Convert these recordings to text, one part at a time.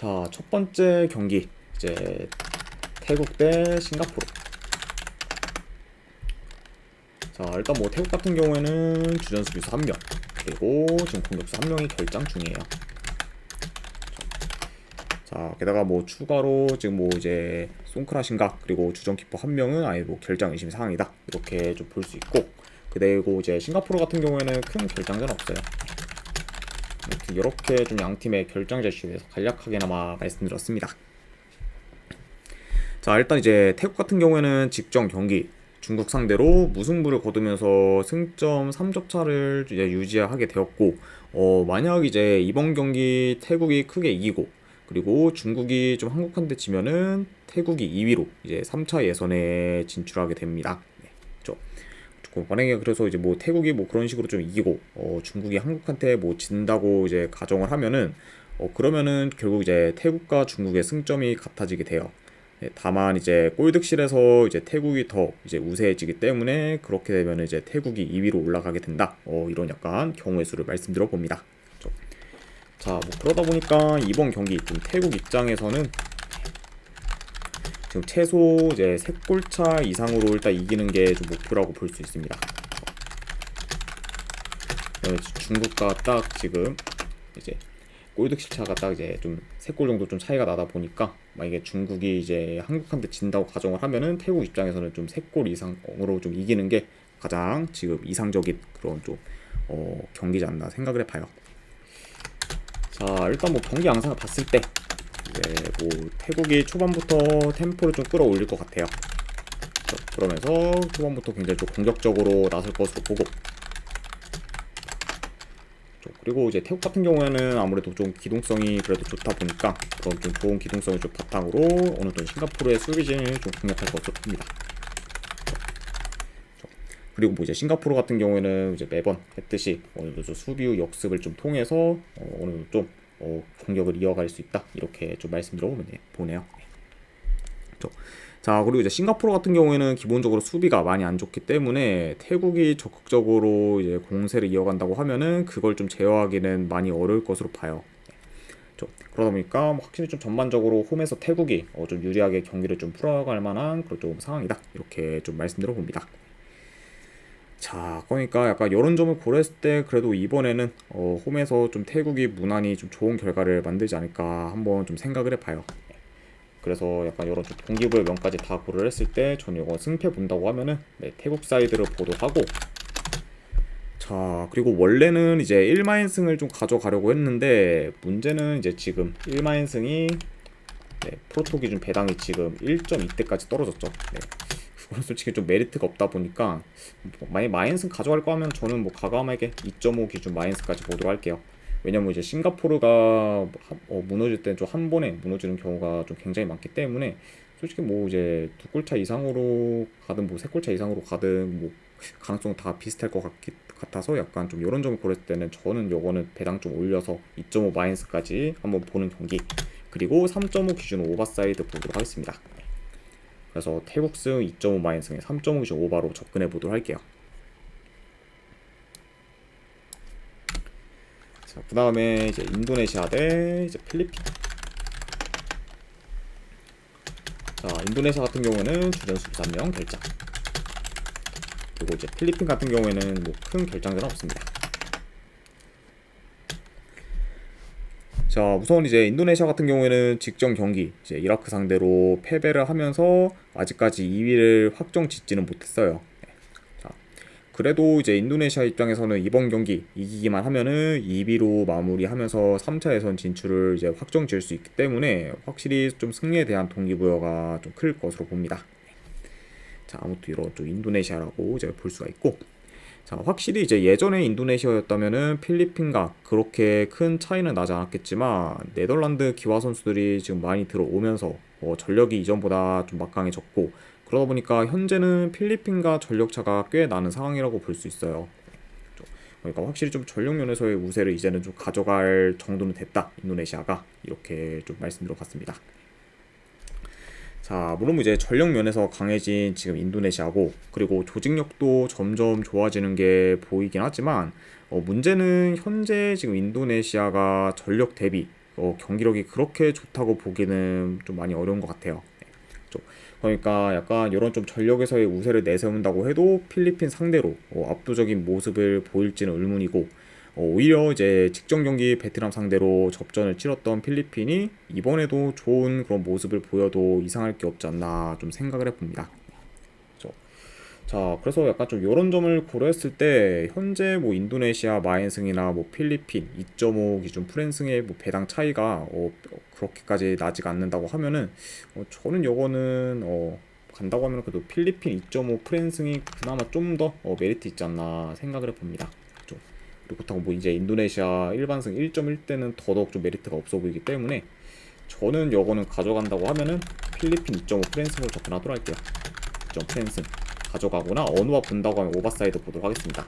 자, 첫 번째 경기 이제 태국 대 싱가포르. 자, 일단 뭐 태국 같은 경우에는 주전 수비수 1명, 그리고 지금 공격수 1명이 결장 중이에요. 자, 게다가 뭐 추가로 지금 뭐 이제 송크라신가, 그리고 주전 키퍼 1명은 아예 뭐 결장 의심 사항이다, 이렇게 좀 볼 수 있고, 그리고 이제 싱가포르 같은 경우에는 큰 결장전 없어요. 이렇게 좀 양 팀의 결장자 이슈에 대해서 간략하게나마 말씀드렸습니다. 자, 일단 이제 태국 같은 경우에는 직전 경기 중국 상대로 무승부를 거두면서 승점 3점 차를 이제 유지하게 되었고, 만약 이제 이번 경기 태국이 크게 이기고, 그리고 중국이 좀 한국한테 지면은 태국이 2위로 이제 3차 예선에 진출하게 됩니다. 네, 그렇죠. 만약에 그래서 이제 뭐 태국이 뭐 그런 식으로 좀 이기고, 중국이 한국한테 뭐 진다고 이제 가정을 하면은, 그러면은 결국 이제 태국과 중국의 승점이 같아지게 돼요. 네, 다만 이제 골득실에서 이제 태국이 더 이제 우세해지기 때문에 그렇게 되면 이제 태국이 2위로 올라가게 된다. 이런 약간 경우의 수를 말씀드려 봅니다. 그렇죠? 자, 뭐 그러다 보니까 이번 경기 좀 태국 입장에서는 지금 최소 이제 3골차 이상으로 일단 이기는 게 좀 목표라고 볼 수 있습니다. 중국과 딱 지금 이제 골득실 차가 딱 이제 좀 3골 정도 좀 차이가 나다 보니까, 만약에 중국이 이제 한국한테 진다고 가정을 하면은 태국 입장에서는 좀 3골 이상으로 좀 이기는 게 가장 지금 이상적인 그런 좀 경기지 않나 생각을 해봐요. 자, 일단 뭐 경기 양상을 봤을 때 이제 뭐 태국이 초반부터 템포를 좀 끌어올릴 것 같아요. 그러면서 초반부터 굉장히 좀 공격적으로 나설 것으로 보고, 그리고 이제 태국 같은 경우에는 아무래도 좀 기동성이 그래도 좋다 보니까 그런 좀 좋은 기동성을 좀 바탕으로 어느 정도 싱가포르의 수비진을 좀 공략할 것으로 봅니다. 그리고 뭐 이제 싱가포르 같은 경우에는 이제 매번 했듯이 어느 정도 좀 수비 후 역습을 좀 통해서 어느 정도 좀 공격을 이어갈 수 있다, 이렇게 좀 말씀드려 보네요. 자, 그리고 이제 싱가포르 같은 경우에는 기본적으로 수비가 많이 안 좋기 때문에 태국이 적극적으로 이제 공세를 이어간다고 하면은 그걸 좀 제어하기는 많이 어려울 것으로 봐요. 그러다 보니까 확실히 좀 전반적으로 홈에서 태국이 좀 유리하게 경기를 좀 풀어갈 만한 그런 좀 상황이다, 이렇게 좀 말씀드려 봅니다. 자, 그러니까 약간 이런 점을 고려했을 때 그래도 이번에는 홈에서 좀 태국이 무난히 좀 좋은 결과를 만들지 않을까 한번 좀 생각을 해봐요. 그래서 약간 이런 좀 동기부여 면까지 다 고려를 했을 때 저는 이거 승패 본다고 하면은 태국 사이드를 보도하고, 자, 그리고 원래는 이제 1마인승을 좀 가져가려고 했는데 문제는 이제 지금 1마인승이 프로토 기준 배당이 지금 1.2대까지 떨어졌죠. 그건 솔직히 좀 메리트가 없다 보니까 만약 마이너스 가져갈 거 하면 저는 뭐 과감하게 2.5 기준 마이너스까지 보도록 할게요. 왜냐면 이제 싱가포르가 무너질 때 좀 한 번에 무너지는 경우가 좀 굉장히 많기 때문에 솔직히 뭐 이제 2골차 이상으로 가든 뭐 3골차 이상으로 가든 뭐 가능성 다 비슷할 것 같아서 약간 좀 이런 점을 고렸을 때는 저는 요거는 배당 좀 올려서 2.5 마이너스까지 한번 보는 경기, 그리고 3.5 기준 오버사이드 보도록 하겠습니다. 그래서 태국승 2.5 마이너스에 3.5 기준 오버로 접근해 보도록 할게요. 자, 그 다음에 이제 인도네시아 대 이제 필리핀. 자, 인도네시아 같은 경우에는 주전 수비 3명 결장. 그리고 이제 필리핀 같은 경우에는 뭐 큰 결장전은 없습니다. 자, 우선 이제 인도네시아 같은 경우에는 직전 경기 이제 이라크 상대로 패배를 하면서 아직까지 2위를 확정 짓지는 못했어요. 자, 그래도 이제 인도네시아 입장에서는 이번 경기 이기기만 하면은 2위로 마무리하면서 3차 예선 진출을 이제 확정 지을 수 있기 때문에 확실히 좀 승리에 대한 동기부여가 좀 클 것으로 봅니다. 자, 아무튼 이런 좀 인도네시아라고 이제 볼 수가 있고, 자, 확실히 이제 예전에 인도네시아였다면은 필리핀과 그렇게 큰 차이는 나지 않았겠지만 네덜란드 기화 선수들이 지금 많이 들어오면서 전력이 이전보다 좀 막강해졌고, 그러다 보니까 현재는 필리핀과 전력 차가 꽤 나는 상황이라고 볼 수 있어요. 그러니까 확실히 좀 전력 면에서의 우세를 이제는 좀 가져갈 정도는 됐다, 인도네시아가, 이렇게 좀 말씀드려 봤습니다. 자, 물론 이제 전력 면에서 강해진 지금 인도네시아고, 그리고 조직력도 점점 좋아지는 게 보이긴 하지만 문제는 현재 지금 인도네시아가 전력 대비 경기력이 그렇게 좋다고 보기는 좀 많이 어려운 것 같아요. 그러니까 약간 이런 좀 전력에서의 우세를 내세운다고 해도 필리핀 상대로 압도적인 모습을 보일지는 의문이고, 오히려 이제 직전 경기 베트남 상대로 접전을 치렀던 필리핀이 이번에도 좋은 그런 모습을 보여도 이상할 게 없지 않나 좀 생각을 해봅니다. 그렇죠? 자, 그래서 약간 좀 이런 점을 고려했을 때 현재 뭐 인도네시아 마엔승이나 뭐 필리핀 2.5 기준 프랜승의 뭐 배당 차이가 그렇게까지 나지가 않는다고 하면은 저는 요거는 간다고 하면 그래도 필리핀 2.5 프랜승이 그나마 좀 더 메리트 있지 않나 생각을 해봅니다. 그렇죠? 그리고 그렇다고 뭐 이제 인도네시아 일반승 1.1대는 더더욱 좀 메리트가 없어 보이기 때문에 저는 요거는 가져간다고 하면은 필리핀 2.5 프랜승으로 접근하도록 할게요. 2.5 프랜승 가져가거나 언어와 본다고 하면 오버사이드 보도록 하겠습니다.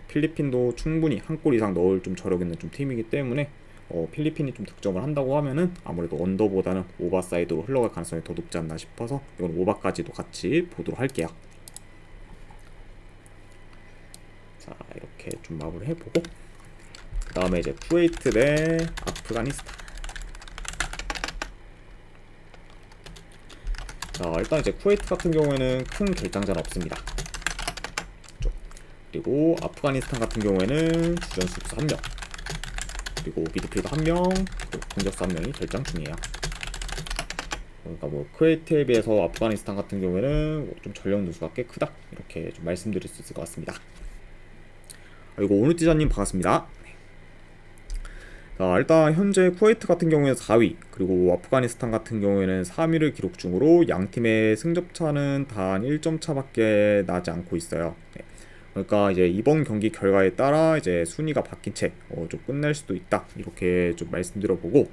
필리핀도 충분히 한 골 이상 넣을 좀 저력 있는 좀 팀이기 때문에 필리핀이 좀 득점을 한다고 하면은 아무래도 언더보다는 오버사이드로 흘러갈 가능성이 더 높지 않나 싶어서 이건 오버까지도 같이 보도록 할게요. 자, 이렇게 좀 마무리 해보고 그 다음에 이제 쿠웨이트 대 아프가니스탄. 자, 일단 이제 쿠웨이트 같은 경우에는 큰 결장자는 없습니다. 그리고 아프가니스탄 같은 경우에는 주전 수비수 1명, 그리고 미드필더 1명, 그리고 공격수 1명이 결장 중이에요. 그러니까 뭐 쿠웨이트에 비해서 아프가니스탄 같은 경우에는 좀 전력 누수가 꽤 크다, 이렇게 좀 말씀드릴 수 있을 것 같습니다. 그리고 오누티자님 반갑습니다. 자, 일단 현재 쿠웨이트 같은 경우에는 4위, 그리고 아프가니스탄 같은 경우에는 3위를 기록 중으로 양팀의 승점차는 단 1점 차밖에 나지 않고 있어요. 네. 그러니까 이제 이번 경기 결과에 따라 이제 순위가 바뀐 채 좀 끝낼 수도 있다, 이렇게 좀 말씀드려보고,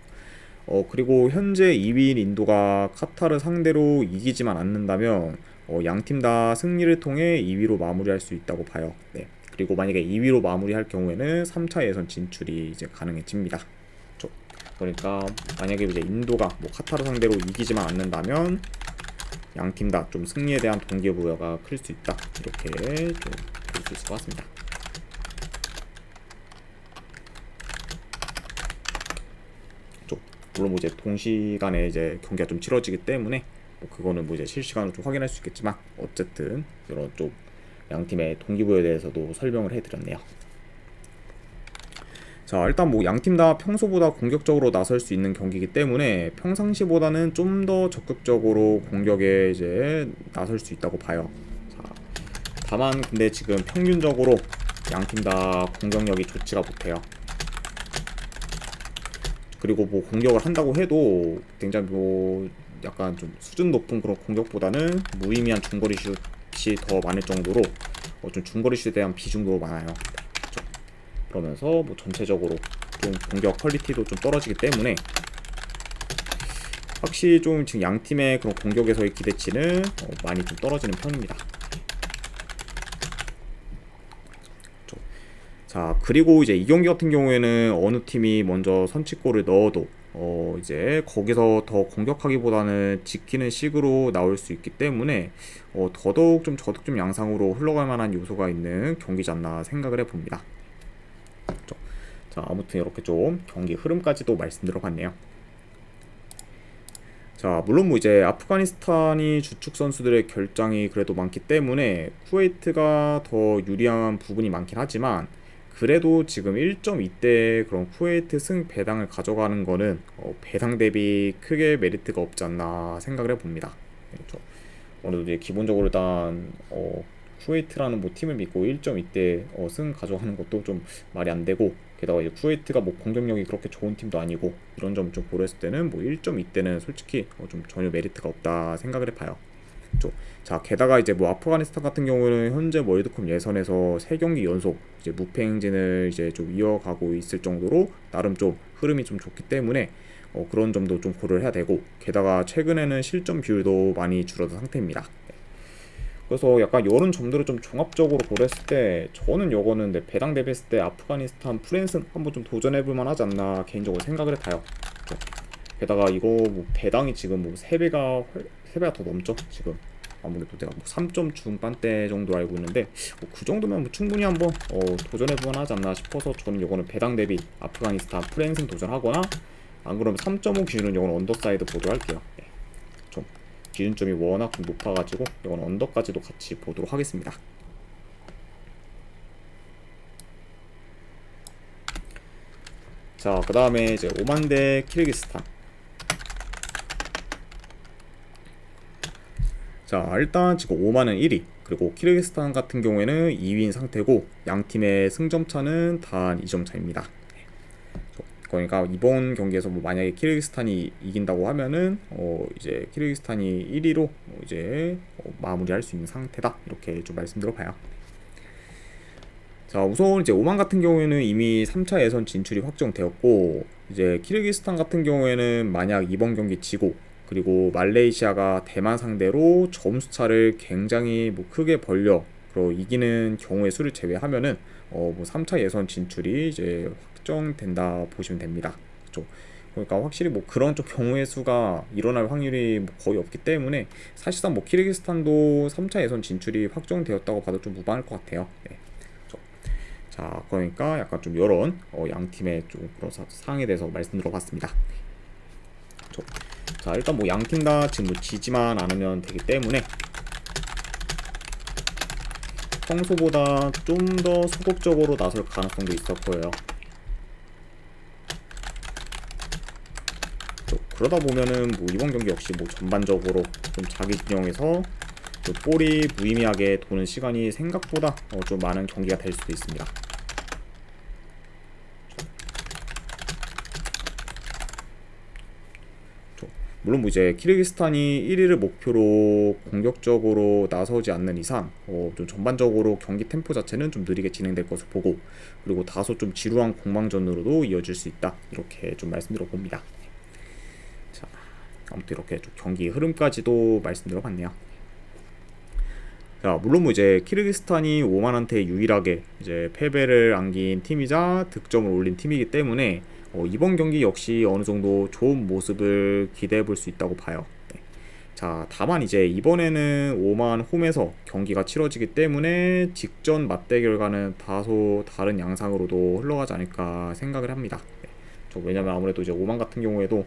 그리고 현재 2위인 인도가 카타르 상대로 이기지만 않는다면 양팀 다 승리를 통해 2위로 마무리할 수 있다고 봐요. 네. 그리고 만약에 2위로 마무리할 경우에는 3차 예선 진출이 이제 가능해집니다. 그러니까 만약에 이제 인도가 뭐 카타르 상대로 이기지만 않는다면 양팀 다 좀 승리에 대한 동기부여가 클 수 있다, 이렇게 좀 볼 수 있을 것 같습니다. 물론 뭐 이제 동시간에 이제 경기가 좀 치러지기 때문에 뭐 그거는 뭐 이제 실시간으로 좀 확인할 수 있겠지만 어쨌든 이런 좀 양팀의 동기부여에 대해서도 설명을 해드렸네요. 자, 일단 뭐 양팀 다 평소보다 공격적으로 나설 수 있는 경기이기 때문에 평상시보다는 좀 더 적극적으로 공격에 이제 나설 수 있다고 봐요. 자, 다만 근데 지금 평균적으로 양팀 다 공격력이 좋지가 못해요. 그리고 뭐 공격을 한다고 해도 굉장히 뭐 약간 좀 수준 높은 그런 공격보다는 무의미한 중거리 슛이 더 많을 정도로 좀 중거리 슛에 대한 비중도 많아요. 그렇죠? 그러면서 뭐 전체적으로 좀 공격 퀄리티도 좀 떨어지기 때문에 확실히 좀 지금 양 팀의 그런 공격에서의 기대치는 많이 좀 떨어지는 편입니다. 그렇죠? 자, 그리고 이제 이 경기 같은 경우에는 어느 팀이 먼저 선취골을 넣어도 이제 거기서 더 공격하기보다는 지키는 식으로 나올 수 있기 때문에 더더욱 좀 저득점 양상으로 흘러갈 만한 요소가 있는 경기지 않나 생각을 해봅니다. 그렇죠? 자, 아무튼 이렇게 좀 경기 흐름까지도 말씀드려봤네요. 자, 물론 뭐 이제 아프가니스탄이 주축 선수들의 결장이 그래도 많기 때문에 쿠웨이트가 더 유리한 부분이 많긴 하지만, 그래도 지금 1.2대 그런 쿠웨이트 승 배당을 가져가는 거는 배당 대비 크게 메리트가 없지 않나 생각을 해봅니다. 그렇죠? 오늘도 이제 기본적으로 일단 쿠웨이트라는 뭐 팀을 믿고 1.2대 승 가져가는 것도 좀 말이 안 되고, 게다가 이제 쿠웨이트가 뭐 공격력이 그렇게 좋은 팀도 아니고, 이런 점 좀 고려했을 때는 뭐 1.2대는 솔직히 좀 전혀 메리트가 없다 생각을 해봐요. 그렇죠? 자, 게다가 이제 뭐 아프가니스탄 같은 경우는 현재 월드컵 예선에서 3경기 연속 이제 무패 행진을 이제 좀 이어가고 있을 정도로 나름 좀 흐름이 좀 좋기 때문에 그런 점도 좀 고려를 해야 되고, 게다가 최근에는 실점 비율도 많이 줄어든 상태입니다. 그래서 약간 이런 점들을 좀 종합적으로 고려했을 때 저는 요거는 배당 대비했을 때 아프가니스탄 프랜스 한번 좀 도전해볼 만하지 않나 개인적으로 생각을 해봐요. 게다가 이거 뭐 배당이 지금 뭐 3배가 더 넘죠 지금. 아무래도 내가 뭐 3점 중반대 정도 알고 있는데 그 정도면 뭐 충분히 한번 도전해볼 만하지 않나 싶어서 저는 이거는 배당 대비 아프가니스탄 프랭생 도전하거나 안 그러면 3.5 기준은 이건 언더사이드 보도록 할게요. 네. 좀 기준점이 워낙 좀 높아가지고 이건 언더까지도 같이 보도록 하겠습니다. 자, 그 다음에 이제 오만 대 키르기스탄. 자, 일단 지금 오만은 1위, 그리고 키르기스탄 같은 경우에는 2위인 상태고 양 팀의 승점 차는 단 2점 차입니다. 그러니까 이번 경기에서 뭐 만약에 키르기스탄이 이긴다고 하면은 이제 키르기스탄이 1위로 이제 마무리할 수 있는 상태다, 이렇게 좀 말씀드려봐요. 자, 우선 이제 오만 같은 경우에는 이미 3차 예선 진출이 확정되었고, 이제 키르기스탄 같은 경우에는 만약 이번 경기 지고 그리고 말레이시아가 대만 상대로 점수차를 굉장히 뭐 크게 벌려 그리고 이기는 경우의 수를 제외하면은 뭐 3차 예선 진출이 이제 확정된다 보시면 됩니다. 그렇죠? 그러니까 확실히 뭐 그런 좀 경우의 수가 일어날 확률이 뭐 거의 없기 때문에 사실상 뭐 키르기스탄도 3차 예선 진출이 확정되었다고 봐도 좀 무방할 것 같아요. 네. 자, 그러니까 약간 좀 이런 양 팀의 좀 그런 사항에 대해서 말씀드려봤습니다. 자, 일단 뭐 양 팀 다 지금 뭐 지지만 않으면 되기 때문에 평소보다 좀 더 소극적으로 나설 가능성도 있을 거예요. 그러다 보면은 뭐 이번 경기 역시 뭐 전반적으로 좀 자기 진영에서 볼이 무의미하게 도는 시간이 생각보다 좀 많은 경기가 될 수도 있습니다. 물론 뭐 이제 키르기스탄이 1위를 목표로 공격적으로 나서지 않는 이상 좀 전반적으로 경기 템포 자체는 좀 느리게 진행될 것을 보고, 그리고 다소 좀 지루한 공방전으로도 이어질 수 있다, 이렇게 좀 말씀드려 봅니다. 자, 아무튼 이렇게 좀 경기 흐름까지도 말씀드려 봤네요. 자, 물론 뭐 이제 키르기스탄이 오만한테 유일하게 이제 패배를 안긴 팀이자 득점을 올린 팀이기 때문에 이번 경기 역시 어느 정도 좋은 모습을 기대해 볼 수 있다고 봐요. 네. 자, 다만 이제 이번에는 오만 홈에서 경기가 치러지기 때문에 직전 맞대결과는 다소 다른 양상으로도 흘러가지 않을까 생각을 합니다. 네. 왜냐면 아무래도 이제 오만 같은 경우에도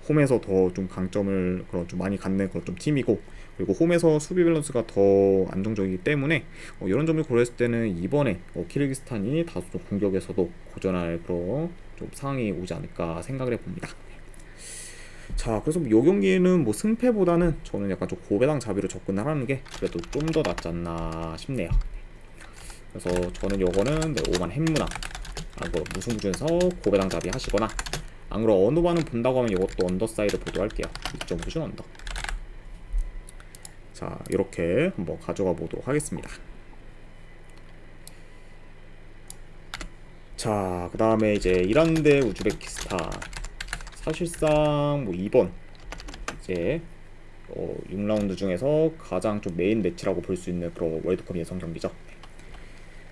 홈에서 더 좀 강점을 그런 좀 많이 갖는 그런 좀 팀이고, 그리고 홈에서 수비 밸런스가 더 안정적이기 때문에 이런 점을 고려했을 때는 이번에 키르기스탄이 다소 좀 공격에서도 고전할 그런 좀 상황이 오지 않을까 생각을 해봅니다. 자, 그래서 뭐 이 경기에는 뭐 승패보다는 저는 약간 좀 고배당 자비로 접근을 하는 게 그래도 좀 더 낫지 않나 싶네요. 그래서 저는 요거는 오만 햄무나 무승부준에서 고배당 자비 하시거나, 안 그럼 어느 반은 본다고 하면 이것도 언더사이드 보도할게요. 2.9준 언더. 자, 이렇게 한번 가져가 보도록 하겠습니다. 자, 그 다음에 이제 이란 대 우즈베키스탄. 사실상 뭐 이번 이제 6라운드 중에서 가장 좀 메인 매치라고 볼 수 있는 그런 월드컵 예선 경기죠.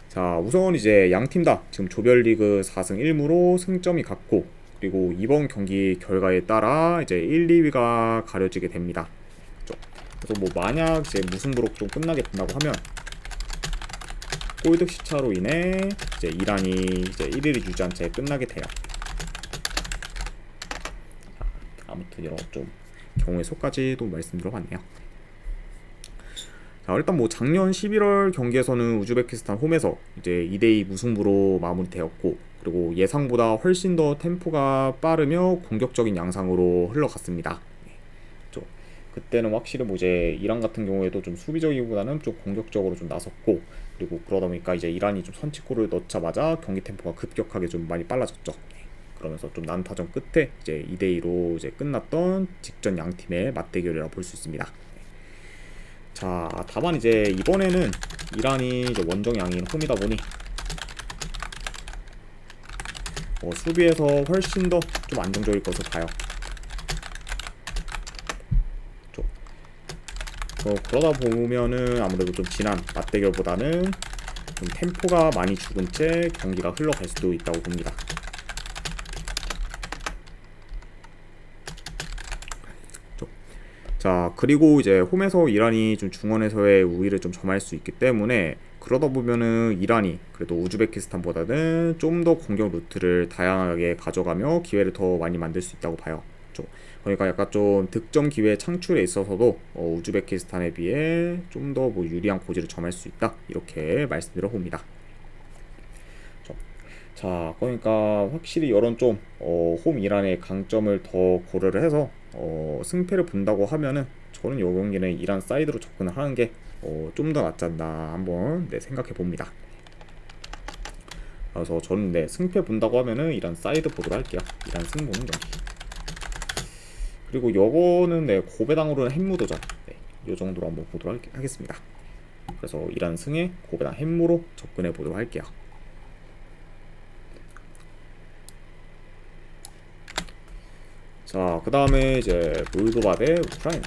자, 우선 이제 양 팀 다 지금 조별리그 4승 1무로 승점이 같고, 그리고 이번 경기 결과에 따라 이제 1, 2위가 가려지게 됩니다. 그래서 뭐 만약 이제 무승부로 좀 끝나게 된다고 하면 골득 시차로 인해 이제 이란이 이제 1위를 유지한 채 끝나게 돼요. 아무튼 이런 좀 경우의 수까지도 말씀드려봤네요. 자, 일단 뭐 작년 11월 경기에서는 우즈베키스탄 홈에서 이제 2대2 무승부로 마무리되었고, 그리고 예상보다 훨씬 더 템포가 빠르며 공격적인 양상으로 흘러갔습니다. 그때는 확실히 뭐 이제 이란 같은 경우에도 좀 수비적이기보다는 좀 공격적으로 좀 나섰고, 그리고 그러다 보니까 이제 이란이 좀 선취골을 넣자마자 경기 템포가 급격하게 좀 많이 빨라졌죠. 그러면서 좀 난타전 끝에 이제 2대2로 이제 끝났던 직전 양 팀의 맞대결이라 볼 수 있습니다. 자, 다만 이제 이번에는 이란이 이제 원정양인 홈이다 보니 수비에서 훨씬 더 좀 안정적일 것으로 봐요. 그러다 보면은 아무래도 좀 지난 맞대결보다는 좀 템포가 많이 죽은 채 경기가 흘러갈 수도 있다고 봅니다. 자, 그리고 이제 홈에서 이란이 좀 중원에서의 우위를 좀 점할 수 있기 때문에 그러다 보면은 이란이 그래도 우즈베키스탄보다는 좀 더 공격 루트를 다양하게 가져가며 기회를 더 많이 만들 수 있다고 봐요. 그러니까 약간 좀 득점 기회 창출에 있어서도 우즈베키스탄에 비해 좀 더 뭐 유리한 고지를 점할 수 있다 이렇게 말씀드려 봅니다. 자, 그러니까 확실히 이런 좀 홈 이란의 강점을 더 고려를 해서 승패를 본다고 하면은 저는 이 경기는 이란 사이드로 접근을 하는 게 좀 더 낫지 않나 한번 생각해 봅니다. 그래서 저는 승패 본다고 하면은 이란 사이드 보도록 할게요. 이란 승 보는 경기. 그리고 요거는 고배당으로는 햄무도전. 요 정도로 한번 보도록 하겠습니다. 그래서 이란 승에 고배당 햄무로 접근해 보도록 할게요. 자, 그 다음에 이제 몰도바 대 우크라이나.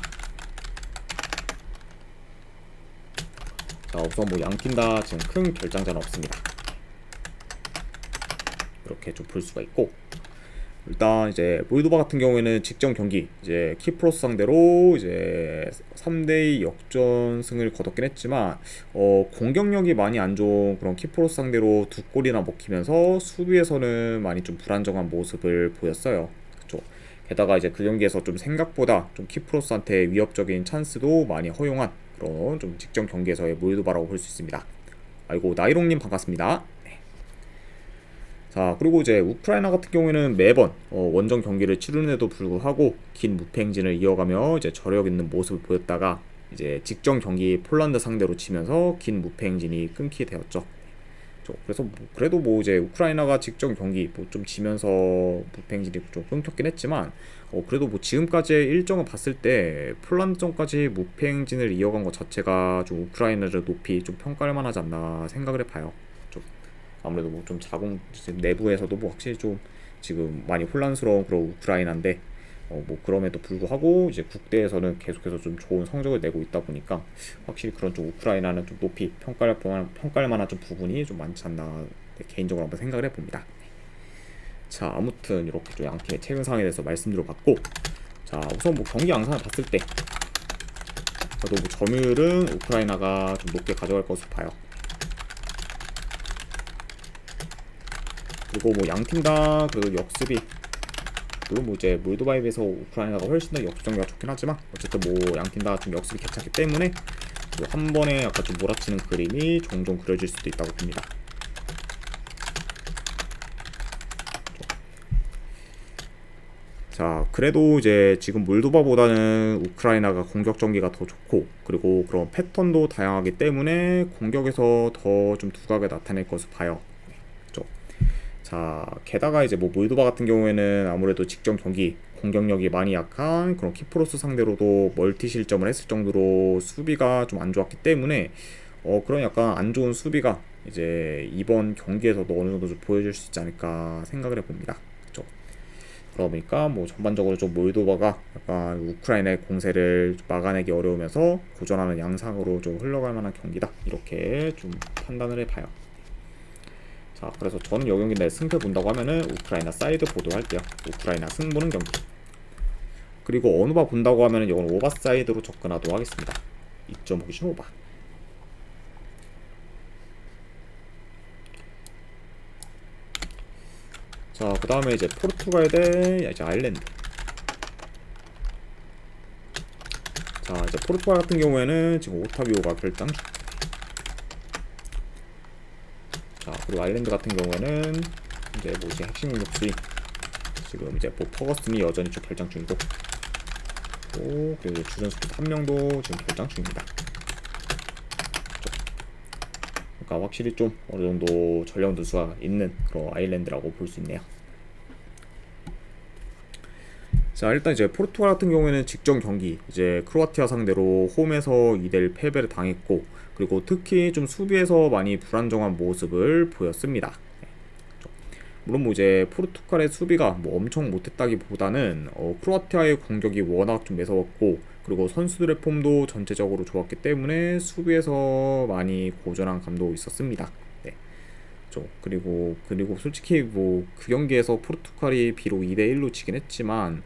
자, 우선 뭐 양팀 다 지금 큰 결장전 없습니다. 이렇게 좀 볼 수가 있고, 일단 이제 몰도바 같은 경우에는 직전 경기 이제 키프로스 상대로 이제 3대2 역전승을 거뒀긴 했지만 공격력이 많이 안 좋은 그런 키프로스 상대로 2골이나 먹히면서 수비에서는 많이 좀 불안정한 모습을 보였어요. 그쵸? 게다가 이제 그 경기에서 좀 생각보다 좀 키프로스한테 위협적인 찬스도 많이 허용한 그런 좀 직전 경기에서의 몰도바라고 볼 수 있습니다. 아이고, 나이롱님 반갑습니다. 자, 그리고 이제 우크라이나 같은 경우에는 매번 원정 경기를 치르는데도 불구하고 긴 무패 행진을 이어가며 이제 저력 있는 모습을 보였다가 이제 직전 경기 폴란드 상대로 치면서 긴 무패 행진이 끊기게 되었죠. 그래서 그래도 뭐 이제 우크라이나가 직전 경기 뭐 좀 지면서 무패 행진이 좀 끊겼긴 했지만 그래도 뭐 지금까지의 일정을 봤을 때 폴란드전까지 무패 행진을 이어간 것 자체가 좀 우크라이나를 높이 좀 평가할 만하지 않나 생각을 해봐요. 아무래도 뭐 좀 내부에서도 뭐 확실히 좀 지금 많이 혼란스러운 그런 우크라이나인데 뭐 그럼에도 불구하고 이제 국대에서는 계속해서 좀 좋은 성적을 내고 있다 보니까 확실히 그런 좀 우크라이나는 좀 높이 평가할 만한 좀 부분이 좀 많지 않나 개인적으로 한번 생각을 해봅니다. 자, 아무튼 이렇게 좀 양팀의 최근 상황에 대해서 말씀드려봤고, 자, 우선 뭐 경기 양상을 봤을 때 그래도 뭐 점유율은 우크라이나가 좀 높게 가져갈 것으로 봐요. 그리고 뭐 양팀 다 그래도 역습이 물론 뭐 이제 몰도바에 비해서 우크라이나가 훨씬 더 역습 전개가 좋긴 하지만 어쨌든 뭐 양팀 다 좀 역습이 괜찮기 때문에 한 번에 약간 좀 몰아치는 그림이 종종 그려질 수도 있다고 봅니다. 자, 그래도 이제 지금 몰도바보다는 우크라이나가 공격 전개가 더 좋고 그리고 그런 패턴도 다양하기 때문에 공격에서 더 좀 두각을 나타낼 것으로 봐요. 자, 게다가 이제 뭐 몰도바 같은 경우에는 아무래도 직전 경기 공격력이 많이 약한 그런 키프로스 상대로도 멀티 실점을 했을 정도로 수비가 좀 안 좋았기 때문에 그런 약간 안 좋은 수비가 이제 이번 경기에서도 어느 정도 좀 보여줄 수 있지 않을까 생각을 해봅니다. 그렇죠? 그러다 보니까 뭐 전반적으로 좀 몰도바가 약간 우크라이나의 공세를 막아내기 어려우면서 고전하는 양상으로 좀 흘러갈 만한 경기다 이렇게 좀 판단을 해봐요. 자, 그래서 저는 이 경기 내 승패 본다고 하면은 우크라이나 사이드 보도할게요. 우크라이나 승 보는 경기. 그리고 어느 바 본다고 하면은 이건 오바 사이드로 접근하도록 하겠습니다. 2.5기준 오바. 자, 그 다음에 이제 포르투갈 대 이제 아일랜드. 자, 이제 포르투갈 같은 경우에는 지금 오타비오가 결장 중. 자, 그리고 아일랜드 같은 경우에는 이제 뭐 이제 핵심 공격수인 지금 이제 뭐 퍼거슨이 여전히 좀 결장 중이고, 그리고 주전 수비 한 명도 지금 결장 중입니다. 그러니까 확실히 좀 어느 정도 전력 누수가 있는 그런 아일랜드라고 볼 수 있네요. 자, 일단 이제 포르투갈 같은 경우에는 직전 경기 이제 크로아티아 상대로 홈에서 2대1 패배를 당했고, 그리고 특히 좀 수비에서 많이 불안정한 모습을 보였습니다. 물론 뭐 이제 포르투갈의 수비가 뭐 엄청 못했다기보다는 크로아티아의 공격이 워낙 좀 매서웠고, 그리고 선수들의 폼도 전체적으로 좋았기 때문에 수비에서 많이 고전한 감도 있었습니다. 네. 그리고 솔직히 뭐 그 경기에서 포르투갈이 비록 2대1로 지긴 했지만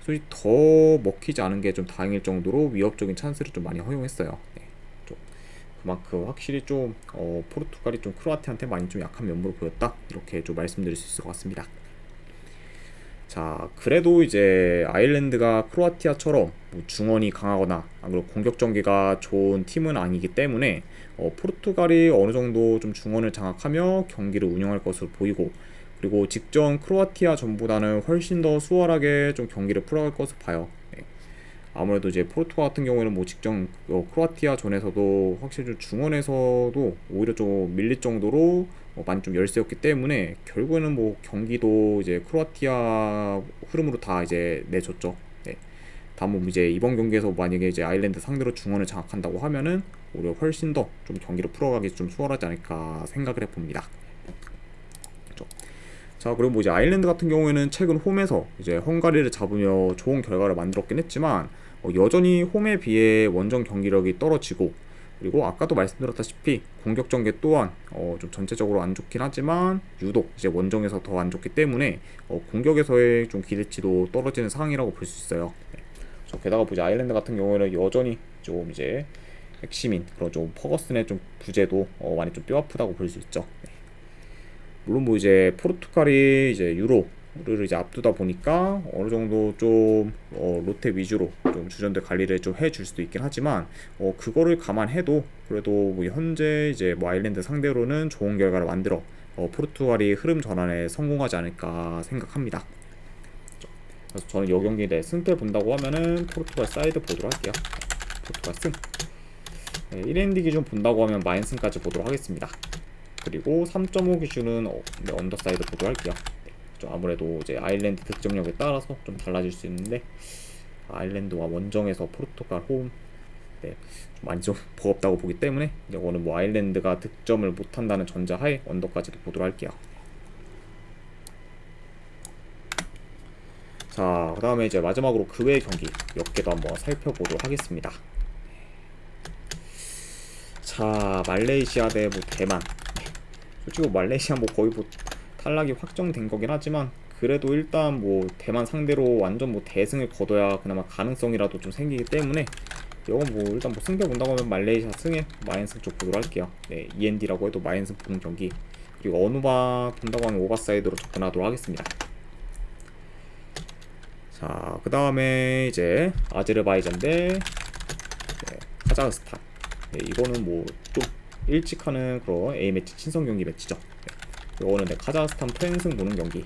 솔직히 더 먹히지 않은 게 좀 다행일 정도로 위협적인 찬스를 좀 많이 허용했어요. 네, 좀 그만큼 확실히 좀 포르투갈이 좀 크로아티아한테 많이 좀 약한 면모를 보였다, 이렇게 좀 말씀드릴 수 있을 것 같습니다. 자, 그래도 이제 아일랜드가 크로아티아처럼 뭐 중원이 강하거나 그리고 공격 전개가 좋은 팀은 아니기 때문에 포르투갈이 어느 정도 좀 중원을 장악하며 경기를 운영할 것으로 보이고, 그리고 직전 크로아티아 전보다는 훨씬 더 수월하게 좀 경기를 풀어갈 것으로 봐요. 네. 아무래도 이제 포르투갈 같은 경우에는 뭐 직전 크로아티아 전에서도 확실히 좀 중원에서도 오히려 좀 밀릴 정도로 많이 좀 열세였기 때문에 결국에는 뭐 경기도 이제 크로아티아 흐름으로 다 이제 내줬죠. 네. 다만 이제 이번 경기에서 만약에 이제 아일랜드 상대로 중원을 장악한다고 하면은 오히려 훨씬 더 좀 경기를 풀어가기 좀 수월하지 않을까 생각을 해봅니다. 자, 그리고 뭐 이제 아일랜드 같은 경우에는 최근 홈에서 이제 헝가리를 잡으며 좋은 결과를 만들었긴 했지만 여전히 홈에 비해 원정 경기력이 떨어지고, 그리고 아까도 말씀드렸다시피 공격 전개 또한 좀 전체적으로 안 좋긴 하지만 유독 이제 원정에서 더 안 좋기 때문에 공격에서의 좀 기대치도 떨어지는 상황이라고 볼 수 있어요. 네. 게다가 보자 아일랜드 같은 경우에는 여전히 좀 이제 핵심인 그런 좀 퍼거슨의 좀 부재도 많이 좀 뼈아프다고 볼 수 있죠. 네. 물론 뭐 이제 포르투갈이 이제 유로를 이제 앞두다 보니까 어느 정도 좀 롯데 위주로 좀 주전들 관리를 좀 해줄 수도 있긴 하지만 그거를 감안해도 그래도 뭐 현재 이제 뭐 아일랜드 상대로는 좋은 결과를 만들어 포르투갈이 흐름 전환에 성공하지 않을까 생각합니다. 그래서 저는 이 경기에 대해 승패 본다고 하면은 포르투갈 사이드 보도록 할게요. 포르투갈 승. 네, 1엔드 기준 본다고 하면 마인승까지 보도록 하겠습니다. 그리고 3.5 기준은 언더사이드 보도할게요. 좀 아무래도 이제 아일랜드 득점력에 따라서 좀 달라질 수 있는데 아일랜드와 원정에서 포르투갈 홈 좀 많이 좀 버겁다고 보기 때문에 이거는 뭐 아일랜드가 득점을 못한다는 전제하에 언더까지도 보도록 할게요. 자, 그 다음에 이제 마지막으로 그 외의 경기 몇 개도 한번 살펴보도록 하겠습니다. 자, 말레이시아 대 뭐 대만. 솔직히 말레이시아 뭐 거의 뭐 탈락이 확정된 거긴 하지만 그래도 일단 뭐 대만 상대로 완전 뭐 대승을 거둬야 그나마 가능성이라도 좀 생기기 때문에 이건 뭐 일단 뭐 승패 본다고 하면 말레이시아 승에 마인승 쪽 보도록 할게요. 네, END라고 해도 마인승 보는 경기. 그리고 어누바 본다고 하면 오버사이드로 접근하도록 하겠습니다. 자, 그 다음에 이제 아제르바이잔 대 카자흐스탄. 네, 이거는 뭐 좀 일찍 하는 그런 A매치 친선 경기 매치죠. 네, 이거는 카자흐스탄 프랜승 보는 경기.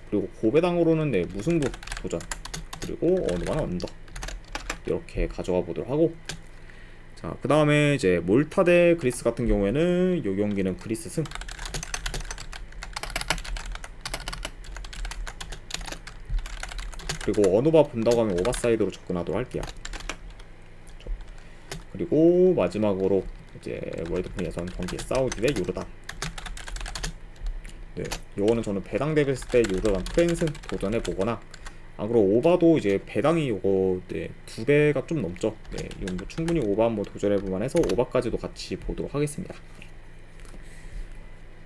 그리고 고배당으로는 무승부 도전. 그리고 어느바는 언더. 이렇게 가져가 보도록 하고, 자, 그 다음에 이제 몰타 대 그리스 같은 경우에는 이 경기는 그리스 승. 그리고 어느바 본다고 하면 오버사이드로 접근하도록 할게요. 그리고 마지막으로 이제 월드컵 예선 경기 사우디 대 요르단. 네, 요거는 저는 배당 대비했을 때 요르단 프랜승 도전해 보거나, 그리고 오바도 이제 배당이 요거 2배가 좀 넘죠. 네, 이건 뭐 충분히 오바 한번 도전해 볼만 해서 오바까지도 같이 보도록 하겠습니다.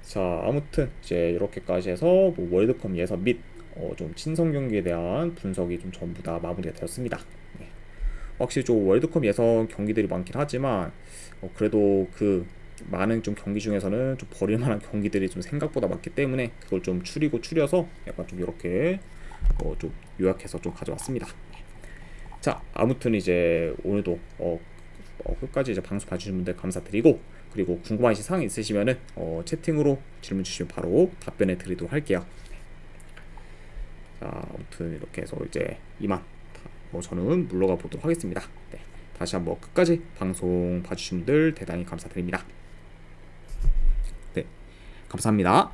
자, 아무튼 이제 이렇게까지 해서 뭐 월드컵 예선 및 좀 친선 경기에 대한 분석이 좀 전부 다 마무리가 되었습니다. 네. 확실히 좀 월드컵 예선 경기들이 많긴 하지만 그래도 그 많은 좀 경기 중에서는 좀 버릴 만한 경기들이 좀 생각보다 많기 때문에 그걸 좀 추려서 약간 좀 이렇게 좀 요약해서 좀 가져왔습니다. 자, 아무튼 이제 오늘도 끝까지 이제 방송 봐주신 분들 감사드리고, 그리고 궁금하신 사항 있으시면은 채팅으로 질문 주시면 바로 답변해 드리도록 할게요. 자, 아무튼 이렇게 해서 이제 이만 저는 물러가 보도록 하겠습니다. 네, 다시 한번 끝까지 방송 봐주신 분들 대단히 감사드립니다. 네, 감사합니다.